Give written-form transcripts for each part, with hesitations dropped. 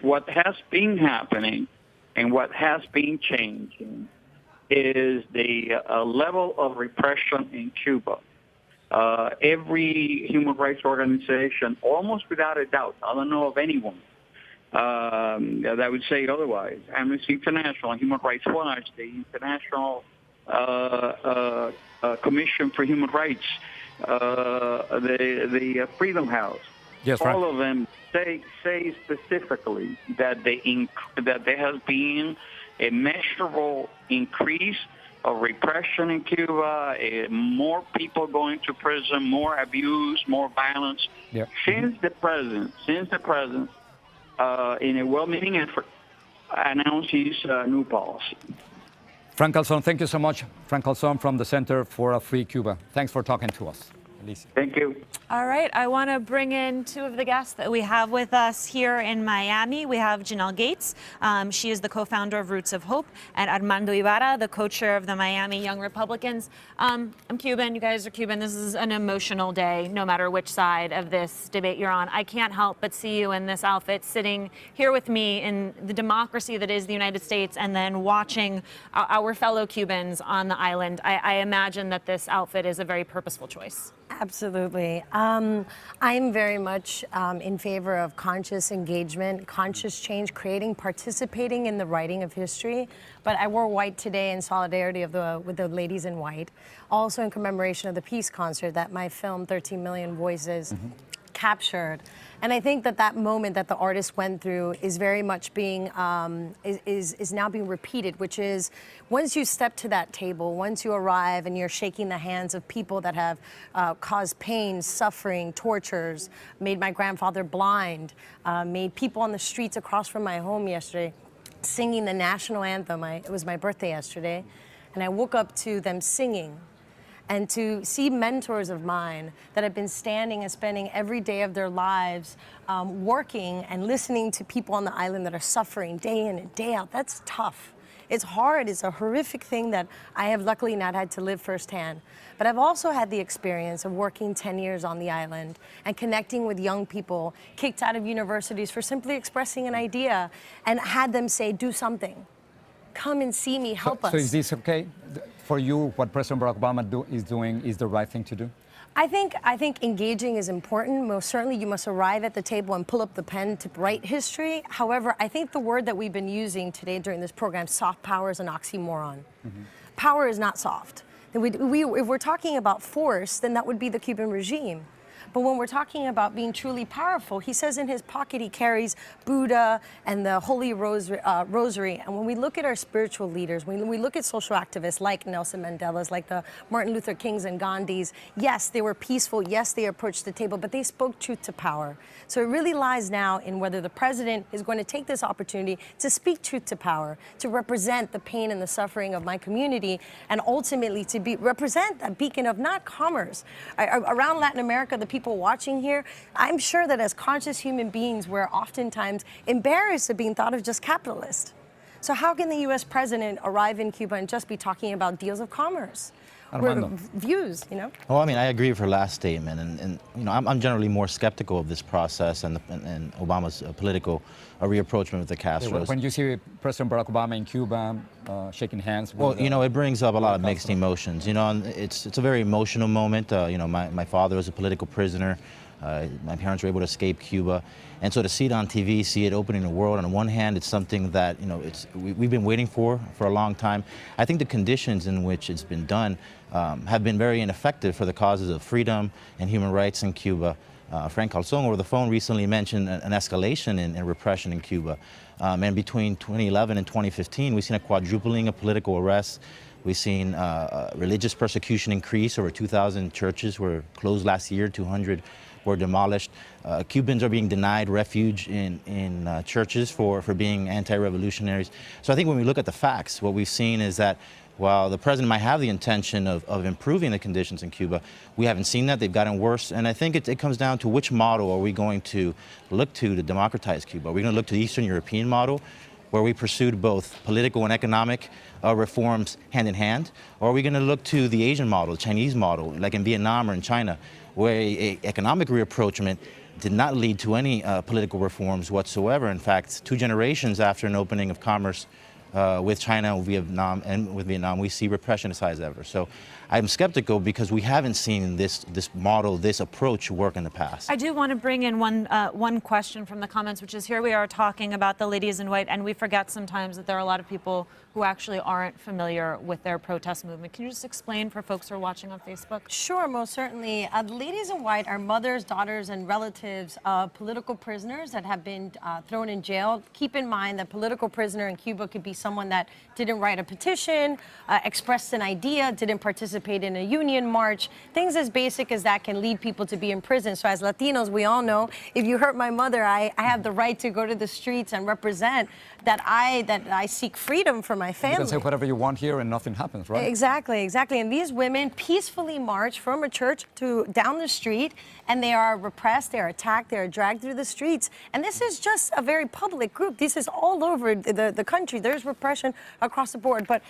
what has been happening and what has been changing is the level of repression in Cuba. Every human rights organization, almost without a doubt, I don't know of anyone that would say otherwise. Amnesty International, Human Rights Watch, the International Commission for Human Rights, the Freedom House. Yes, all of them say specifically that there has been a measurable increase of repression in Cuba, more people going to prison, more abuse, more violence. Yeah. Since the president, in a well-meaning effort, announced his new policy. Frank Calzón, thank you so much. Frank Calzón from the Center for a Free Cuba. Thanks for talking to us. Alicia. Thank you. All right, I want to bring in two of the guests that we have with us here in Miami. We have Janelle Gates. She is the co-founder of Roots of Hope, and Armando Ibarra, the co-chair of the Miami Young Republicans. I'm Cuban, you guys are Cuban. This is an emotional day, no matter which side of this debate you're on. I can't help but see you in this outfit, sitting here with me in the democracy that is the United States, and then watching our fellow Cubans on the island. I imagine that this outfit is a very purposeful choice. Absolutely. I'm very much in favor of conscious engagement, conscious change, participating in the writing of history. But I wore white today in solidarity with the ladies in white, also in commemoration of the peace concert that my film 13 Million Voices captured. And I think that moment that the artist went through is very much being, is now being repeated, which is once you step to that table, once you arrive and you're shaking the hands of people that have caused pain, suffering, tortures, made my grandfather blind, made people on the streets across from my home yesterday singing the national anthem. It was my birthday yesterday, and I woke up to them singing. And to see mentors of mine that have been standing and spending every day of their lives working and listening to people on the island that are suffering day in and day out, that's tough. It's hard, it's a horrific thing that I have luckily not had to live firsthand. But I've also had the experience of working 10 years on the island and connecting with young people kicked out of universities for simply expressing an idea and had them say, do something. Come and see me, help us. So is this okay? For you, what President Barack Obama is doing is the right thing to do? I think engaging is important. Most certainly you must arrive at the table and pull up the pen to write history. However, I think the word that we've been using today during this program, soft power, is an oxymoron. Power is not soft. If we're talking about force, then that would be the Cuban regime. But when we're talking about being truly powerful, he says in his pocket he carries Buddha and the Holy Rosary. And when we look at our spiritual leaders, when we look at social activists like Nelson Mandela's, like the Martin Luther King's and Gandhi's, yes, they were peaceful, yes, they approached the table, but they spoke truth to power. So it really lies now in whether the president is going to take this opportunity to speak truth to power, to represent the pain and the suffering of my community, and ultimately to represent a beacon of not commerce. Around Latin America, the people watching here, I'm sure that as conscious human beings, we're oftentimes embarrassed of being thought of just capitalist. So how can the U.S. president arrive in Cuba and just be talking about deals of commerce? Views, you know? Well, I mean, I agree with her last statement, and you know, I'm generally more skeptical of this process and Obama's political reapproachment with the Castros. When you see President Barack Obama in Cuba shaking hands with, well, you know, it brings up a lot of mixed emotions. You know, and it's a very emotional moment. You know, my father was a political prisoner. My parents were able to escape Cuba, and so to see it on TV, see it opening the world. On one hand, it's something that, you know, we've been waiting for a long time. I think the conditions in which it's been done have been very ineffective for the causes of freedom and human rights in Cuba. Frank Calzón over the phone recently mentioned an escalation in repression in Cuba. And between 2011 and 2015, we've seen a quadrupling of political arrests. We've seen religious persecution increase. Over 2,000 churches were closed last year, 200 were demolished. Cubans are being denied refuge in churches for being anti-revolutionaries. So I think when we look at the facts, what we've seen is that while the president might have the intention of improving the conditions in Cuba, we haven't seen that. They've gotten worse. And I think it comes down to which model are we going to look to democratize Cuba. Are we going to look to the Eastern European model, where we pursued both political and economic reforms hand in hand? Or are we going to look to the Asian model, the Chinese model, like in Vietnam or in China, where economic reapproachment did not lead to any political reforms whatsoever. In fact, 2 generations after an opening of commerce with China and with Vietnam, we see repression as high as ever. So I'm skeptical because we haven't seen this model, this approach work in the past. I do want to bring in one question from the comments, which is here we are talking about the ladies in white, and we forget sometimes that there are a lot of people who actually aren't familiar with their protest movement. Can you just explain for folks who are watching on Facebook? Sure, most certainly. The ladies in white are mothers, daughters, and relatives of political prisoners that have been thrown in jail. Keep in mind that political prisoner in Cuba could be someone that didn't write a petition, expressed an idea, didn't participate in a union march. Things as basic as that can lead people to be in prison. So as Latinos, we all know, if you hurt my mother, I have the right to go to the streets and represent that I seek freedom for my family. You can say whatever you want here and nothing happens, right? Exactly, exactly. And these women peacefully march from a church down the street, and they are repressed, they are attacked, they are dragged through the streets. And this is just a very public group. This is all over the country. There's repression across the board. But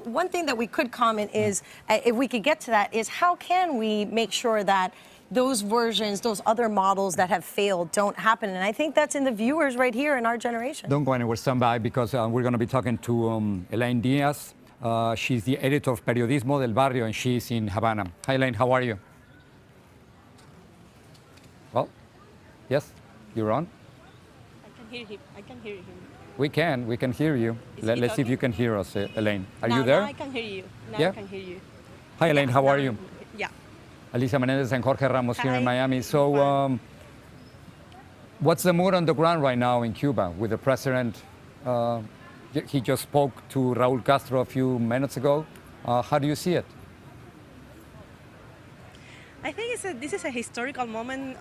one thing that we could comment is, if we could get to that, is how can we make sure that those versions, those other models that have failed don't happen? And I think that's in the viewers right here in our generation. Don't go anywhere, stand by, because we're going to be talking to Elaine Diaz. She's the editor of Periodismo del Barrio, and she's in Havana. Hi, Elaine, how are you? Well, yes, you're on. I can hear him. I can hear him. We can hear you. Let's see if you can hear us, Elaine. Are you there? Now I can hear you. Now Yeah? I can hear you. Hi, Elaine, how are you? Yeah. Alicia Menendez and Jorge Ramos here in Hi. Miami. So, what's the mood on the ground right now in Cuba with the president? He just spoke to Raúl Castro a few minutes ago. How do you see it? I think this is a historical moment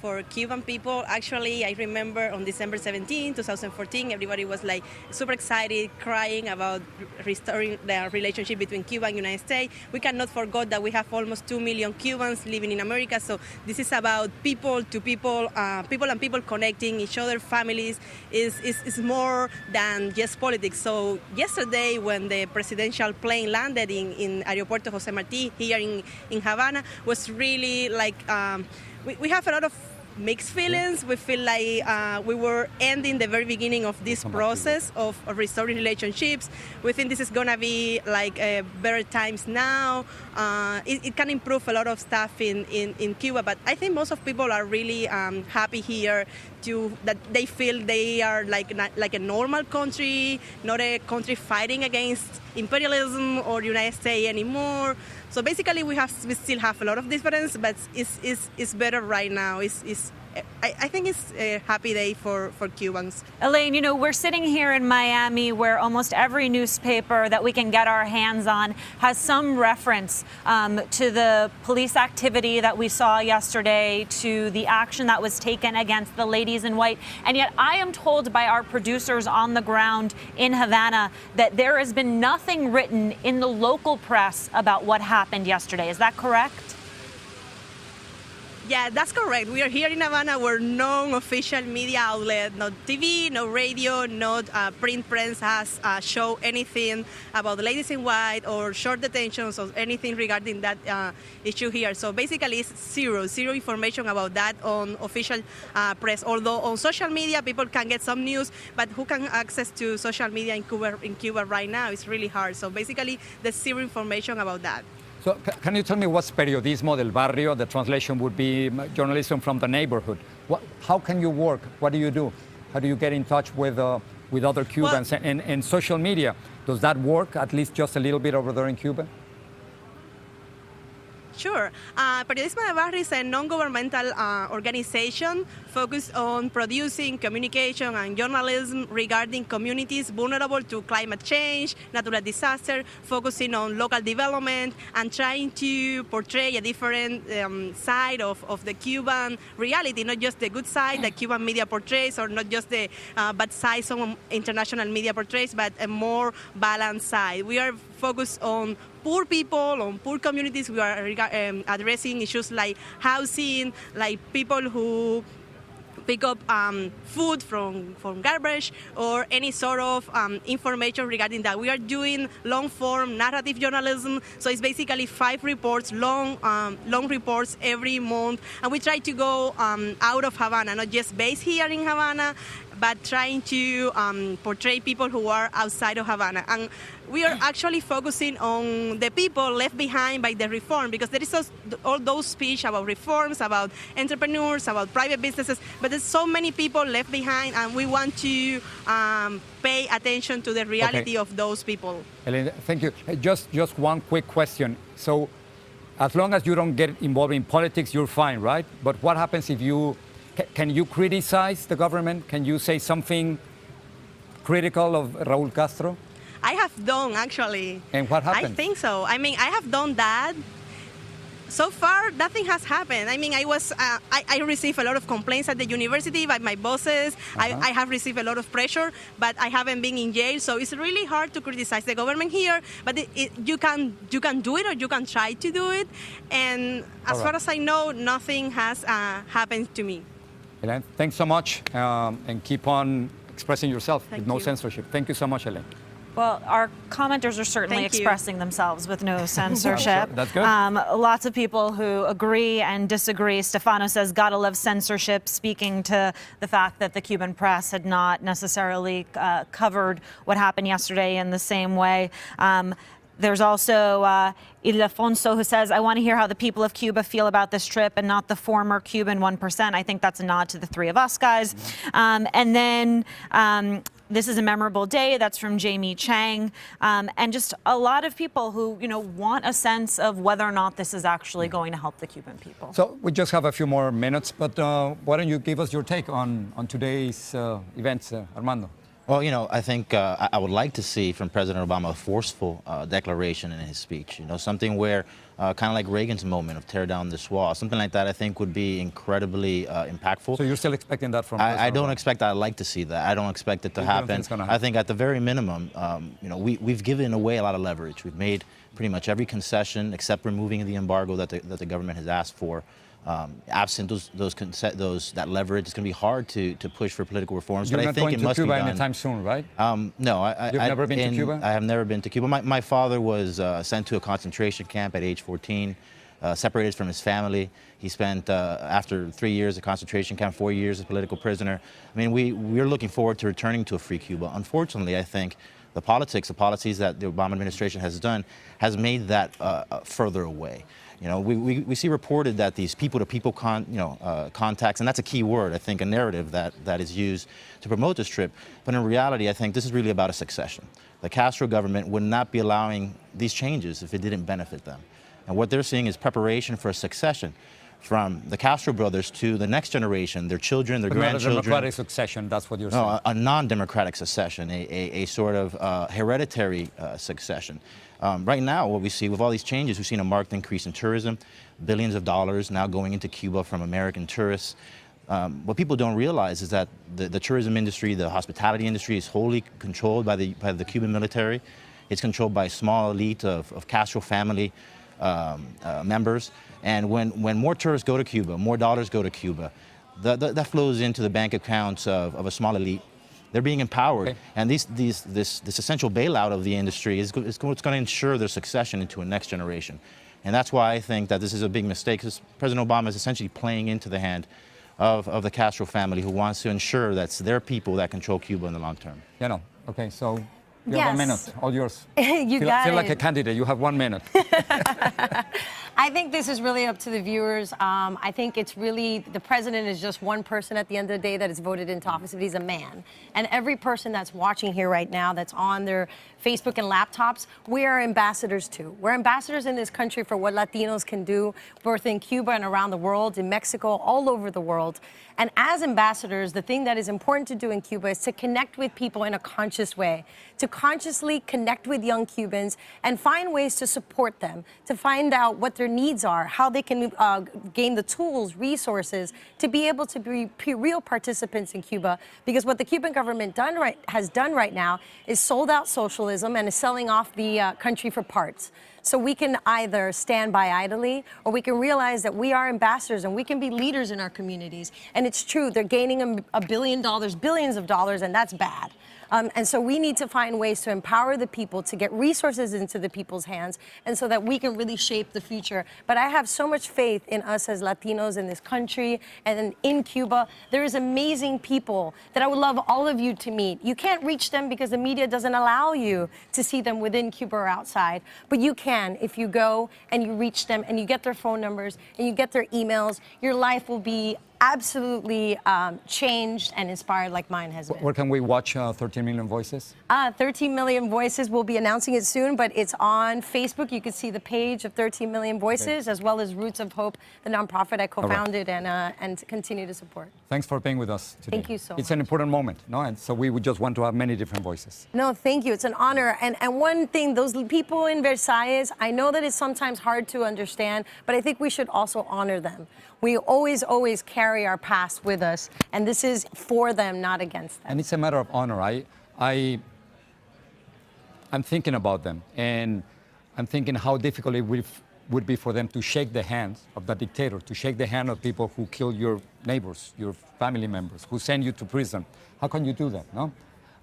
for Cuban people. Actually, I remember on December 17, 2014, everybody was like super excited, crying about restoring the relationship between Cuba and United States. We cannot forget that we have almost 2 million Cubans living in America. So this is about people to people, people and people connecting each other, families. Is more than just politics. So yesterday, when the presidential plane landed in Aeropuerto Jose Marti here in Havana, was really like we have a lot of mixed feelings. We feel like we were ending the very beginning of this process of restoring relationships. We think this is gonna be like better times now. It can improve a lot of stuff in Cuba, but I think most of people are really happy here that they feel they are like a normal country, not a country fighting against imperialism or United States anymore. So basically, we still have a lot of difference, but it's better right now. I think it's a happy day for Cubans. Elaine, you know, we're sitting here in Miami where almost every newspaper that we can get our hands on has some reference to the police activity that we saw yesterday, to the action that was taken against the ladies in white. And yet I am told by our producers on the ground in Havana that there has been nothing written in the local press about what happened yesterday. Is that correct? Yeah, that's correct. We are here in Havana. We're non-official media outlet, no TV, no radio, not print press has show anything about the ladies in white or short detentions or anything regarding that issue here. So basically, it's zero information about that on official press. Although on social media, people can get some news, but who can access to social media in Cuba right now? It's really hard. So basically, there's zero information about that. So can you tell me what's periodismo del barrio? The translation would be journalism from the neighborhood. How can you work? What do you do? How do you get in touch with other Cubans? Well, and social media, does that work at least just a little bit over there in Cuba? Sure. Periodismo del Barrio is a non-governmental organization focused on producing communication and journalism regarding communities vulnerable to climate change, natural disaster, focusing on local development and trying to portray a different side of the Cuban reality, not just the good side that Cuban media portrays, or not just the bad side some international media portrays, but a more balanced side. We are focused on poor people, on poor communities. We are addressing issues like housing, like people who pick up food from garbage or any sort of information regarding that. We are doing long-form narrative journalism, so it's basically 5 reports, long reports every month, and we try to go out of Havana, not just based here in Havana, but trying to portray people who are outside of Havana. And we are actually focusing on the people left behind by the reform, because there is all those speech about reforms, about entrepreneurs, about private businesses, but there's so many people left behind, and we want to pay attention to the reality of those people. Elena, thank you. Just one quick question. So, as long as you don't get involved in politics, you're fine, right? But what happens if you... Can you criticize the government? Can you say something critical of Raúl Castro? I have done, actually. And what happened? I think so. I mean, I have done that. So far, nothing has happened. I mean, I received a lot of complaints at the university by my bosses. I have received a lot of pressure, but I haven't been in jail. So it's really hard to criticize the government here. But you can do it, or you can try to do it. And as far as I know, nothing has happened to me. Elaine, thanks so much, and keep on expressing yourself with no censorship. Thank you so much, Elaine. Well, our commenters are certainly expressing themselves with no censorship. That's good. Lots of people who agree and disagree. Stefano says, gotta love censorship, speaking to the fact that the Cuban press had not necessarily covered what happened yesterday in the same way. There's also Ildefonso, who says, I want to hear how the people of Cuba feel about this trip and not the former Cuban 1%. I think that's a nod to the 3 of us guys. And then this is a memorable day. That's from Jamie Chang. And just a lot of people who, want a sense of whether or not this is actually going to help the Cuban people. So we just have a few more minutes, but why don't you give us your take on today's events, Armando? Well, I think I would like to see from President Obama a forceful declaration in his speech. Something where, kind of like Reagan's moment of tear down this wall, something like that I think would be incredibly impactful. So you're still expecting that from I don't expect that. I'd like to see that. I don't expect it to happen. I think at the very minimum, we've given away a lot of leverage. We've made pretty much every concession except removing the embargo that the government has asked for. Absent that leverage, it's going to be hard to push for political reforms. You're but I think it must be done. You're not going to Cuba anytime soon, right? No, You've never been to Cuba? I have never been to Cuba. My father was sent to a concentration camp at age 14, separated from his family. He spent, after 3 years of concentration camp, 4 years as a political prisoner. I mean, we're looking forward to returning to a free Cuba. Unfortunately, I think the policies that the Obama administration has done has made that further away. We see reported that these people-to-people contacts, and that's a key word, I think, a narrative that is used to promote this trip. But in reality, I think this is really about a succession. The Castro government would not be allowing these changes if it didn't benefit them. And what they're seeing is preparation for a succession from the Castro brothers to the next generation, their children, their grandchildren. Not a democratic succession, that's what you're saying. No, a non-democratic succession, a sort of hereditary succession. Right now, what we see with all these changes, we've seen a marked increase in tourism, billions of dollars now going into Cuba from American tourists. What people don't realize is that the tourism industry, the hospitality industry is wholly controlled by the Cuban military. It's controlled by a small elite of Castro family members. And when more tourists go to Cuba, more dollars go to Cuba, that flows into the bank accounts of a small elite. They're being empowered, and this essential bailout of the industry is going to ensure their succession into a next generation. And that's why I think that this is a big mistake, because President Obama is essentially playing into the hand of the Castro family, who wants to ensure that it's their people that control Cuba in the long term. Okay, so you have 1 minute, all yours. Feel like a candidate, you have 1 minute. I think this is really up to the viewers. I think it's really, the president is just one person at the end of the day that is voted into office, but he's a man. And every person that's watching here right now, that's on their Facebook and laptops, we are ambassadors too. We're ambassadors in this country for what Latinos can do, both in Cuba and around the world, in Mexico, all over the world. And as ambassadors, the thing that is important to do in Cuba is to connect with people in a conscious way, to consciously connect with young Cubans and find ways to support them, to find out what their needs are, how they can gain the tools, resources to be able to be real participants in Cuba. Because what the Cuban government has done right now is sold out socialism and is selling off the country for parts. So we can either stand by idly, or we can realize that we are ambassadors and we can be leaders in our communities. And it's true, they're gaining $1 billion, billions of dollars, and that's bad. And so we need to find ways to empower the people, to get resources into the people's hands, and so that we can really shape the future. But I have so much faith in us as Latinos in this country and in Cuba. There is amazing people that I would love all of you to meet. You can't reach them because the media doesn't allow you to see them within Cuba or outside. But you can if you go and you reach them and you get their phone numbers and you get their emails. Your life will be absolutely changed and inspired like mine has been. Where can we watch 13 Million Voices? 13 Million Voices, we'll be announcing it soon, but it's on Facebook. You can see the page of 13 Million Voices, as well as Roots of Hope, the nonprofit I co-founded and continue to support. Thanks for being with us today. Thank you so much. It's an important moment, no? And so we would just want to have many different voices. No, thank you. It's an honor. And one thing, those people in Versailles, I know that it's sometimes hard to understand, but I think we should also honor them. We always carry our past with us, and this is for them, not against them. And it's a matter of honor. I'm thinking about them, and I'm thinking how difficult it would be for them to shake the hands of the dictator, to shake the hand of people who kill your neighbors, your family members, who send you to prison. How can you do that, no?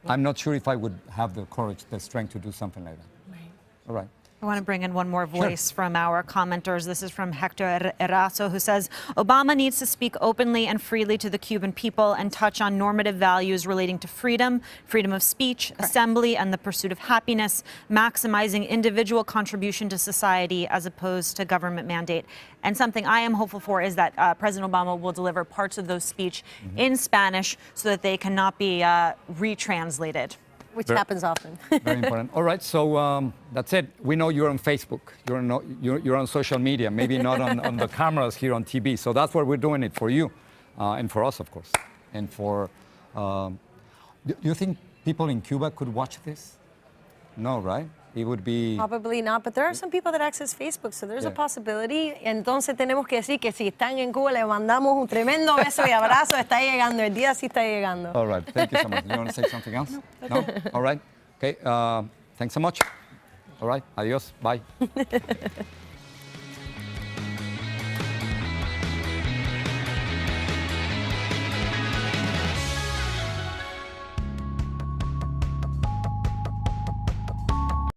I'm not sure if I would have the courage, the strength to do something like that. Right. All right. I want to bring in one more voice from our commenters. This is from Hector Eraso, who says, Obama needs to speak openly and freely to the Cuban people and touch on normative values relating to freedom, freedom of speech, assembly, and the pursuit of happiness, maximizing individual contribution to society as opposed to government mandate. And something I am hopeful for is that President Obama will deliver parts of those speech in Spanish so that they cannot be retranslated. Which happens often. Very important. All right, so that's it. We know you're on Facebook. You're on social media, maybe not on the cameras here on TV. So that's why we're doing it for you and for us, of course. And for, do you think people in Cuba could watch this? No, right? It would be... Probably not, but there are some people that access Facebook, so there's a possibility. Entonces tenemos que decir que si están en Cuba, le mandamos un tremendo beso y abrazo. Está llegando, el día sí está llegando. All right, thank you so much. You want to say something else? No? All right. Okay, thanks so much. All right, adios, bye.